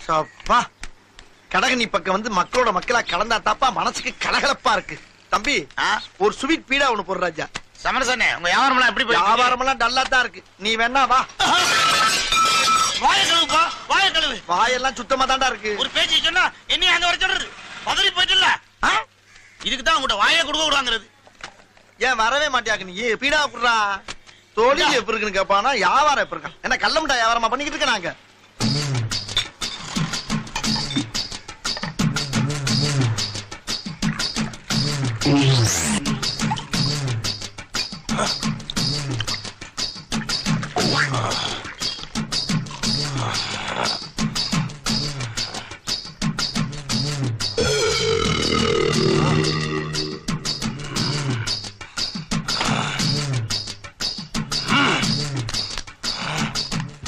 சப்பா கடகனி பக்கம் வந்து மக்களோட மக்களா கலந்தா தாப்பா மனசுக்கு கலகலப்பா இருக்கு. தம்பி ஒரு ஸ்வீட் பீடா ஒண்ணு போடுற ராஜா. சமரசனே உங்க வியாபாரம் எல்லாம் எப்படி போயிருக்கு? வியாபாரம் எல்லாம் டல்லா தான் இருக்கு. நீ வேணா வா. வாய கழுவுப்பா, வாய கழுவு. வாயெல்லாம் சுத்தமா தாண்டா இருக்கு. ஒரு பேச்சு சொன்னா என்ன அங்க வர சொல்றது? பதறி போயிட்டுல. இதுக்கு தான் உங்கள்ட்ட வாயை கொடுக்க கூடாங்கிறது. ஏன் வரவே மாட்டியாக்கு நீ? பீடா குடுறா. தொழில் எப்படி இருக்குன்னு கேட்பானா, வியாபாரம் எப்படி இருக்கான்? என்ன கள்ள முட்டா வியாபாரமா பண்ணிக்கிட்டு இருக்க நாங்க?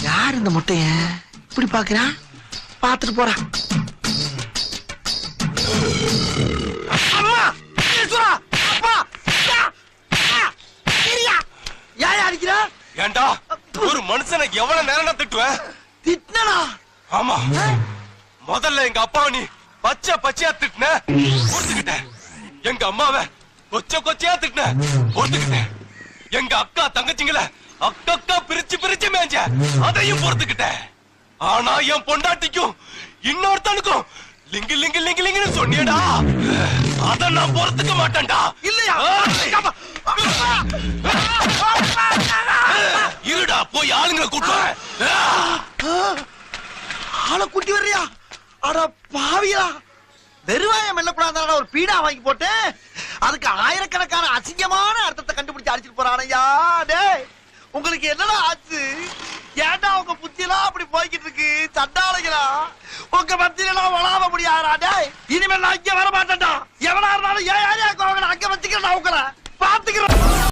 யார் இந்த முட்டைய இப்படி பாக்குறான்? பாத்துட்டு போறான். ஏண்டா ஒரு மனுஷனை எவ்வளவு நேரம் திட்டுவேன்? திட்டனா? ஆமா, முதல்ல எங்க அப்பாவை நீ பச்சை பச்சையா திட்டின, பொறுத்துக்கிட்டேன். எங்க அம்மாவை கொச்ச கொச்சையா திட்டின, பொறுத்துக்கிட்டேன். எங்க அக்கா தங்கச்சிங்கள அக்கா பிரிச்சு பிரிச்சு மேஞ்ச, அதையும் பொறுத்துக்கிட்டேன். ஆனா என் பொண்டாட்டிக்கும் இன்னொருத்தனுக்கும் லிங்கு லிங்கு லிங்கு லிங்குன்னு சொன்னியடா, அத நான் பொறுத்துக்க மாட்டேன்டா. இல்லையா? இருடா, போய் ஆளுங்களை கூட்டு ஆளை கூட்டி வர்றியா? அட பாவியா, வெறுவாயம் மெல்லக்கூடாது. ஒரு பீடா வாங்கி போட்டு அதுக்கு ஆயிரக்கணக்கான அசிங்கமான அர்த்தத்தை கண்டுபிடிச்சு அடிச்சுட்டு போறானையா. டேய், உங்களுக்கு என்னடா ஆச்சு? ஏன்டா உங்க புத்தியெல்லாம் அப்படி போய்கிட்டு இருக்கு? சண்டாளைகளா, உங்க மத்தியிலாம் வளாம முடியாதா? டேய், இனிமேல் நான் இங்க வர மாட்டேன்டா. எவனா இருந்தாலும் ஏன் ஏரியாவுக்கு அங்க வச்சுக்கிறேன். உங்களை பாத்துக்கிறேன்.